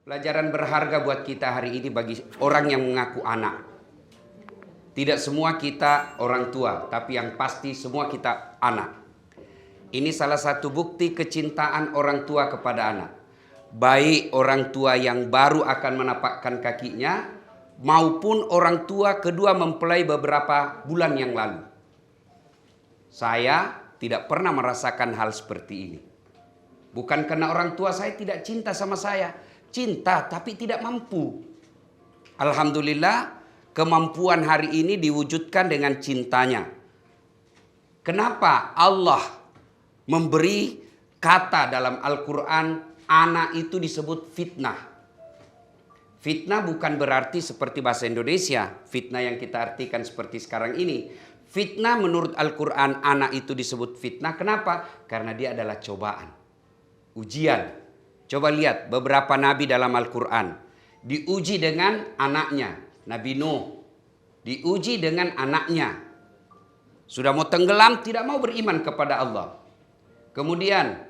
Pelajaran berharga buat kita hari ini bagi orang yang mengaku anak. Tidak semua kita orang tua, tapi yang pasti semua kita anak. Ini salah satu bukti kecintaan orang tua kepada anak. Baik orang tua yang baru akan menapakkan kakinya, maupun orang tua kedua mempelai beberapa bulan yang lalu. Saya tidak pernah merasakan hal seperti ini. Bukan karena orang tua saya tidak cinta sama saya. Cinta tapi tidak mampu. Alhamdulillah kemampuan hari ini diwujudkan dengan cintanya. Kenapa Allah memberi kata dalam Al-Quran anak itu disebut fitnah? Fitnah bukan berarti seperti bahasa Indonesia, fitnah yang kita artikan seperti sekarang ini. Fitnah menurut Al-Quran anak itu disebut fitnah. Kenapa? Karena dia adalah cobaan, ujian. Coba lihat beberapa nabi dalam Al-Quran. Diuji dengan anaknya. Nabi Nuh diuji dengan anaknya. Sudah mau tenggelam, tidak mau beriman kepada Allah. Kemudian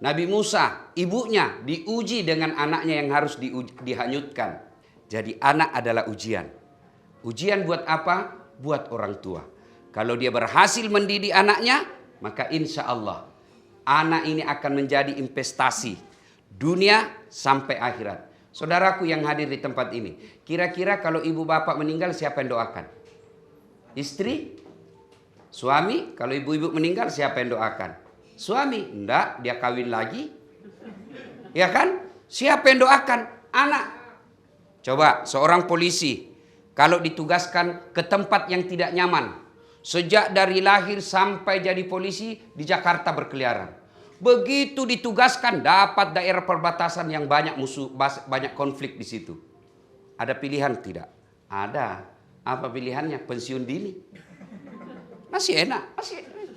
Nabi Musa, ibunya diuji dengan anaknya yang harus dihanyutkan. Jadi anak adalah ujian. Ujian buat apa? Buat orang tua. Kalau dia berhasil mendidik anaknya, maka insya Allah anak ini akan menjadi investasi dunia sampai akhirat. Saudaraku yang hadir di tempat ini, kira-kira kalau ibu bapak meninggal siapa yang doakan? Istri? Suami? Kalau ibu-ibu meninggal siapa yang doakan? Suami? Enggak, dia kawin lagi. Ya kan? Siapa yang doakan? Anak. Coba seorang polisi kalau ditugaskan ke tempat yang tidak nyaman, sejak dari lahir sampai jadi polisi di Jakarta berkeliaran. Begitu ditugaskan dapat daerah perbatasan yang banyak musuh, banyak konflik di situ. Ada pilihan tidak? Ada. Apa pilihannya? Pensiun dini. Masih enak, masih enak.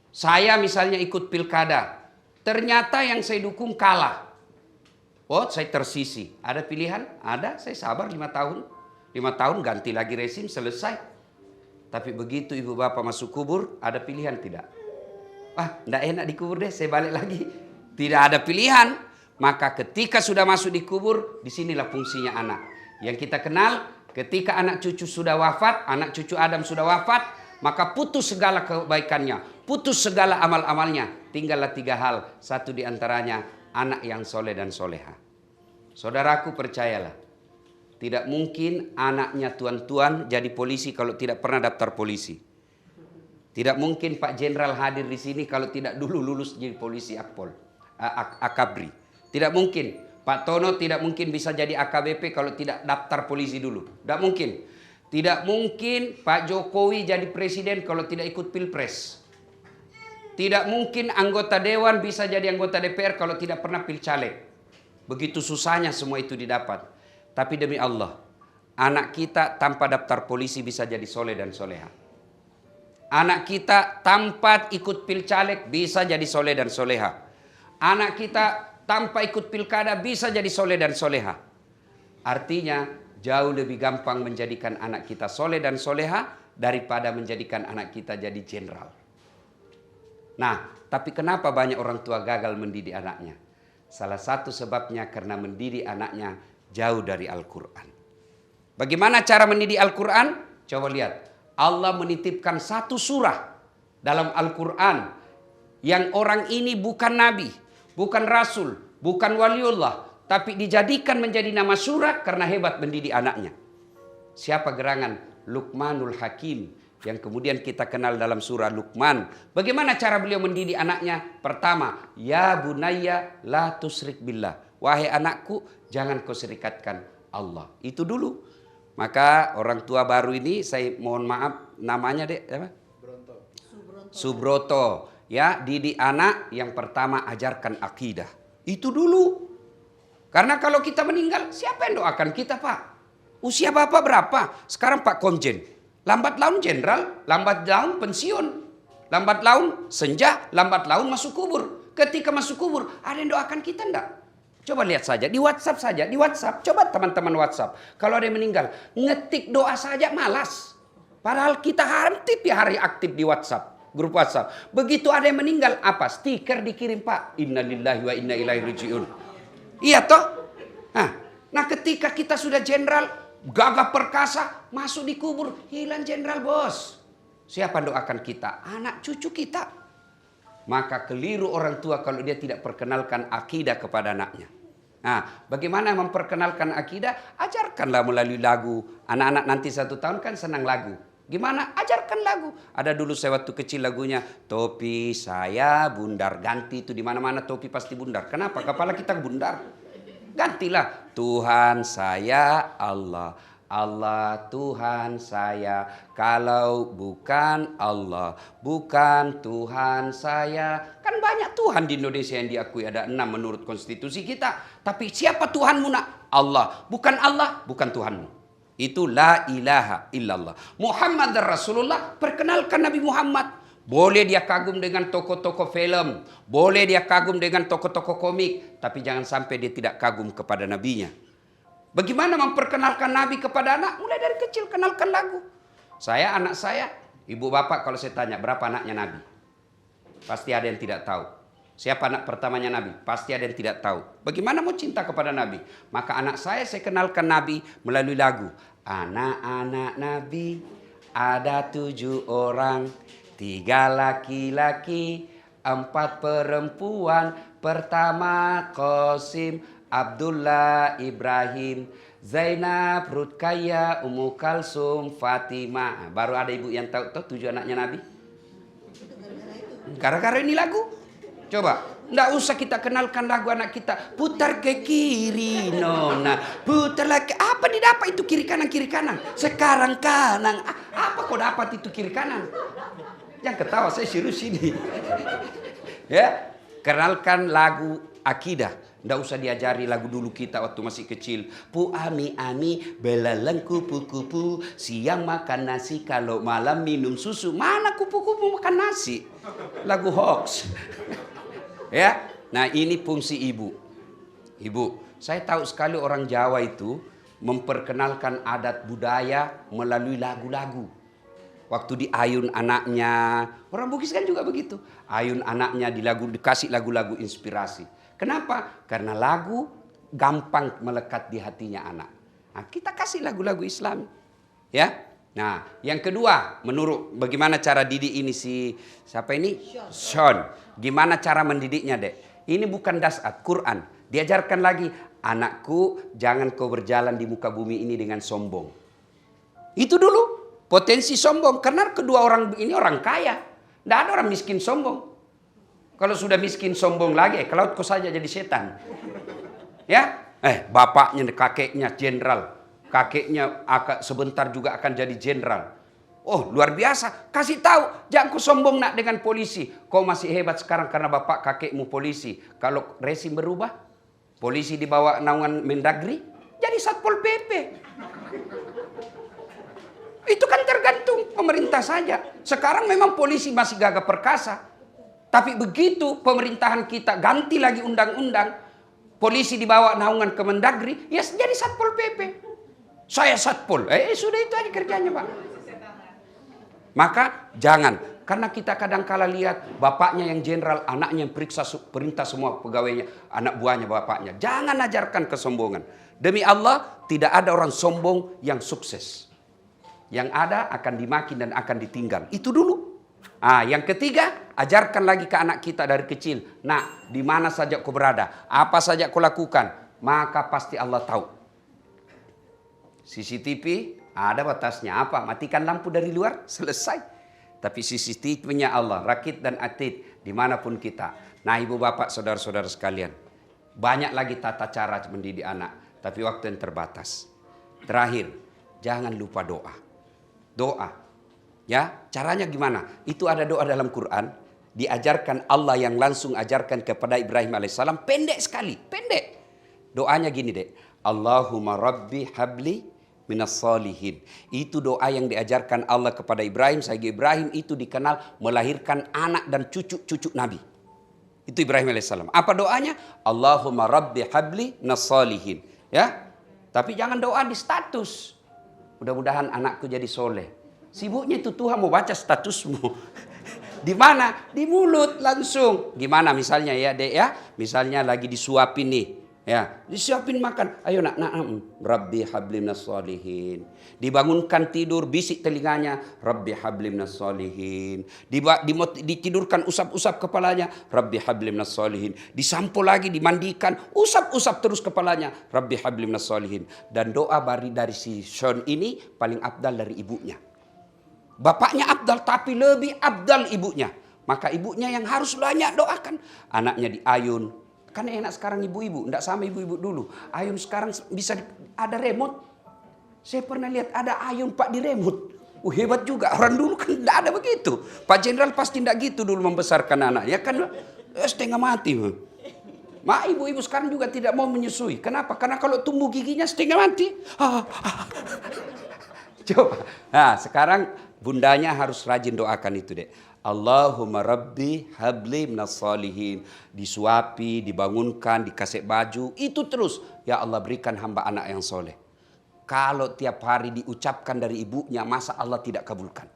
Saya misalnya ikut pilkada, ternyata yang saya dukung kalah. Oh, saya tersisi. Ada pilihan? Ada. Saya sabar 5 tahun. 5 tahun ganti lagi rezim, selesai. Tapi begitu ibu bapak masuk kubur, ada pilihan tidak? Enggak enak dikubur deh, saya balik lagi. Tidak ada pilihan. Maka ketika sudah masuk di kubur, disinilah fungsinya anak. Yang kita kenal, ketika anak cucu sudah wafat, anak cucu Adam sudah wafat, maka putus segala kebaikannya, putus segala amal-amalnya. Tinggallah 3 hal. Satu diantaranya, anak yang soleh dan soleha. Saudaraku percayalah, tidak mungkin anaknya tuan-tuan jadi polisi kalau tidak pernah daftar polisi. Tidak mungkin Pak Jenderal hadir di sini kalau tidak dulu lulus jadi polisi Akabri. Tidak mungkin. Pak Tono tidak mungkin bisa jadi AKBP kalau tidak daftar polisi dulu. Tidak mungkin. Tidak mungkin Pak Jokowi jadi presiden kalau tidak ikut pilpres. Tidak mungkin anggota dewan bisa jadi anggota DPR kalau tidak pernah pilcaleg. Begitu susahnya semua itu didapat. Tapi demi Allah, anak kita tanpa daftar polisi bisa jadi soleh dan soleha. Anak kita tanpa ikut pilcaleg bisa jadi soleh dan soleha. Anak kita tanpa ikut pilkada bisa jadi soleh dan soleha. Artinya jauh lebih gampang menjadikan anak kita soleh dan soleha daripada menjadikan anak kita jadi jenderal. Nah, tapi kenapa banyak orang tua gagal mendidik anaknya? Salah satu sebabnya karena mendidik anaknya jauh dari Al-Quran. Bagaimana cara mendidik Al-Quran? Coba lihat. Allah menitipkan satu surah dalam Al-Quran yang orang ini bukan nabi, bukan rasul, bukan waliullah, tapi dijadikan menjadi nama surah karena hebat mendidik anaknya. Siapa gerangan? Luqmanul Hakim yang kemudian kita kenal dalam surah Luqman. Bagaimana cara beliau mendidik anaknya? Pertama, ya bunayya la tusyrik billah. Wahai anakku, jangan kau serikatkan Allah. Itu dulu. Maka orang tua baru ini saya mohon maaf namanya dek apa? Subroto. Ya, didik anak yang pertama ajarkan akidah. Itu dulu. Karena kalau kita meninggal siapa yang doakan kita Pak? Usia Bapak berapa? Sekarang Pak Komjen. Lambat laun jenderal, lambat laun pensiun. Lambat laun senja, lambat laun masuk kubur. Ketika masuk kubur ada yang doakan kita enggak? Coba lihat saja, di WhatsApp saja, di WhatsApp. Coba teman-teman WhatsApp. Kalau ada yang meninggal, ngetik doa saja malas. Padahal kita hari aktif di WhatsApp, grup WhatsApp. Begitu ada yang meninggal, apa? Stiker dikirim Pak. Innalillahi wa inna ilaihi raji'un. Iya toh? Nah ketika kita sudah jenderal, gagah perkasa, masuk di kubur, hilang jenderal bos. Siapa doakan kita? Anak cucu kita. Maka keliru orang tua kalau dia tidak perkenalkan akidah kepada anaknya. Nah, bagaimana memperkenalkan akidah? Ajarkanlah melalui lagu. Anak-anak nanti 1 tahun kan senang lagu. Gimana? Ajarkan lagu. Ada dulu saya waktu kecil lagunya, topi saya bundar. Ganti itu di mana-mana topi pasti bundar. Kenapa? Kepala kita bundar. Gantilah, Tuhan saya Allah. Allah Tuhan saya, kalau bukan Allah, bukan Tuhan saya. Kan banyak Tuhan di Indonesia yang diakui, ada 6 menurut konstitusi kita. Tapi siapa Tuhanmu nak? Allah. Bukan Allah, bukan Tuhanmu. Itu la ilaha illallah. Muhammad dan Rasulullah, perkenalkan Nabi Muhammad. Boleh dia kagum dengan tokoh-tokoh film, boleh dia kagum dengan tokoh-tokoh komik, tapi jangan sampai dia tidak kagum kepada nabinya. Bagaimana memperkenalkan Nabi kepada anak? Mulai dari kecil kenalkan lagu. Anak saya, ibu bapak kalau saya tanya berapa anaknya Nabi? Pasti ada yang tidak tahu. Siapa anak pertamanya Nabi? Pasti ada yang tidak tahu. Bagaimana mau cinta kepada Nabi? Maka anak saya kenalkan Nabi melalui lagu. Anak-anak Nabi ada 7 orang, 3 laki-laki, 4 perempuan. Pertama Qasim, Abdullah, Ibrahim, Zainab, Rutkaya, Ummu Kalsum, Fatimah. Baru ada ibu yang tahu 7 anaknya Nabi. Gara-gara ini lagu. Coba, nggak usah kita kenalkan lagu anak kita. Putar ke kiri, nona. Putar lagi. Apa didapat itu kiri kanan, kiri kanan? Sekarang kanan. Apa kau dapat itu kiri kanan? Jangan ketawa, saya serius ini. Ya, kenalkan lagu akidah. Nggak usah diajari lagu dulu kita waktu masih kecil. Pu ami ami belalang kupu-kupu, siang makan nasi, kalau malam minum susu. Mana kupu-kupu makan nasi? Lagu hoax. Ya, nah ini fungsi ibu. Ibu, saya tahu sekali orang Jawa itu memperkenalkan adat budaya melalui lagu-lagu. Waktu diayun anaknya, orang Bugis kan juga begitu. Ayun anaknya dikasih lagu-lagu inspirasi. Kenapa? Karena lagu gampang melekat di hatinya anak. Nah, kita kasih lagu-lagu Islam. Ya. Nah, yang kedua, menurut bagaimana cara didik ini siapa ini? Sean. Gimana cara mendidiknya, Dek? Ini bukan dasar Quran. Diajarkan lagi, anakku, jangan kau berjalan di muka bumi ini dengan sombong. Itu dulu. Potensi sombong. Karena kedua orang ini orang kaya. Tidak ada orang miskin sombong. Kalau sudah miskin sombong lagi, kalau kau saja jadi setan. Ya, bapaknya, kakeknya jenderal, kakeknya sebentar juga akan jadi jenderal. Oh, luar biasa. Kasih tahu, jangan kau sombong nak dengan polisi. Kau masih hebat sekarang karena bapak kakekmu polisi. Kalau rezim berubah, polisi di bawah naungan Mendagri, jadi Satpol PP. Itu kan tergantung pemerintah saja. Sekarang memang polisi masih gagah perkasa. Tapi begitu pemerintahan kita ganti lagi undang-undang, polisi dibawa naungan Kemendagri, ya jadi Satpol PP. Saya Satpol, sudah itu aja kerjanya Pak. Maka jangan, karena kita kadang kala lihat bapaknya yang jenderal, anaknya yang perintah semua pegawainya, anak buahnya bapaknya. Jangan ajarkan kesombongan. Demi Allah, tidak ada orang sombong yang sukses. Yang ada akan dimaki dan akan ditinggal. Itu dulu. Yang ketiga, ajarkan lagi ke anak kita dari kecil. Nah, di mana saja kau berada, apa saja kau lakukan, maka pasti Allah tahu. CCTV ada batasnya apa? Matikan lampu dari luar, selesai. Tapi CCTV-nya Allah, rakit dan atid, dimanapun kita. Nah, ibu bapak, saudara-saudara sekalian, banyak lagi tata cara mendidik anak, tapi waktu yang terbatas. Terakhir, jangan lupa doa. Doa. Ya, caranya gimana? Itu ada doa dalam Quran, diajarkan Allah yang langsung ajarkan kepada Ibrahim alaihissalam, pendek sekali, pendek. Doanya gini, Dek. Allahumma rabbi habli minas solihin. Itu doa yang diajarkan Allah kepada Ibrahim, sehingga Ibrahim itu dikenal melahirkan anak dan cucu-cucu Nabi. Itu Ibrahim alaihissalam. Apa doanya? Allahumma rabbi habli minas solihin. Ya, tapi jangan doa di status. Mudah-mudahan anakku jadi soleh. Sibuknya itu Tuhan mau baca statusmu. Di mana? Di mulut langsung. Gimana misalnya ya, Dek ya? Misalnya lagi disuapin nih, Ya, disiapin makan. Ayo nak, Rabbi habli minas sholihin. Dibangunkan tidur, bisik telinganya, Rabbi habli minas sholihin. Ditidurkan, usap-usap kepalanya, Rabbi habli minas sholihin. Disampo lagi, dimandikan, usap-usap terus kepalanya, Rabbi habli minas sholihin. Dan doa dari si Sean ini paling abdal dari ibunya. Bapaknya abdal, tapi lebih abdal ibunya. Maka ibunya yang harus banyak doakan. Anaknya diayun. Kan enak sekarang ibu-ibu, enggak sama ibu-ibu dulu. Ayun sekarang bisa ada remote. Saya pernah lihat ada ayun Pak di remote. Hebat juga. Orang dulu kan enggak ada begitu. Pak Jenderal pasti enggak gitu dulu membesarkan anaknya. Kan setengah mati. Ibu-ibu sekarang juga tidak mau menyusui. Kenapa? Karena kalau tumbuh giginya setengah mati. Coba. Nah, sekarang bundanya harus rajin doakan itu, Dek. Allahumma Rabbi habli minas sholihin. Disuapi, dibangunkan, dikasih baju. Itu terus. Ya Allah, berikan hamba anak yang soleh. Kalau tiap hari diucapkan dari ibunya, masa Allah tidak kabulkan?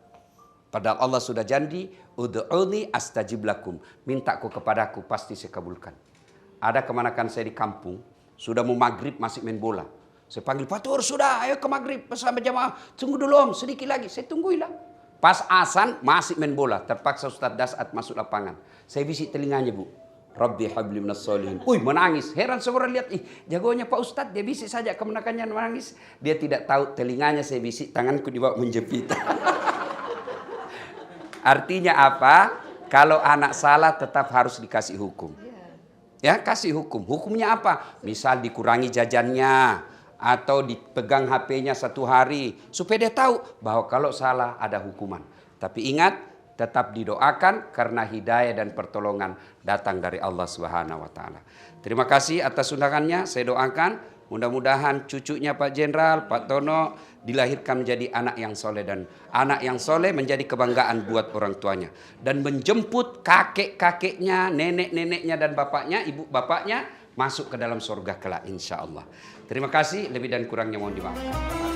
Padahal Allah sudah janji, ud'uni astajib lakum. Minta kau kepadaku, pasti saya kabulkan. Ada kemanakan saya di kampung, sudah mau maghrib masih main bola. Saya panggil, Pak Tur, sudah ayo ke maghrib bersama jamaah. Tunggu dulu om, sedikit lagi. Saya tungguilah. Pas azan masih main bola. Terpaksa Ustaz Dasat masuk lapangan. Saya bisik telinganya, Bu. Rabbi habli minas sholihin. Menangis. Heran semua orang lihat. Jagonya Pak Ustaz. Dia bisik saja kemenakannya menangis. Dia tidak tahu telinganya saya bisik. Tanganku dibawa menjepit. Artinya apa? Kalau anak salah tetap harus dikasih hukum. Ya, kasih hukum. Hukumnya apa? Misal dikurangi jajannya. Atau dipegang HP-nya 1 hari. Supaya dia tahu bahwa kalau salah ada hukuman. Tapi ingat, tetap didoakan karena hidayah dan pertolongan datang dari Allah Subhanahu wa taala. Terima kasih atas undangannya. Saya doakan mudah-mudahan cucunya Pak Jenderal, Pak Tono dilahirkan menjadi anak yang soleh. Dan anak yang soleh menjadi kebanggaan buat orang tuanya. Dan menjemput kakek-kakeknya, nenek-neneknya dan bapaknya, ibu bapaknya masuk ke dalam surga kelak insya Allah. Terima kasih, lebih dan kurangnya mohon dimaafkan.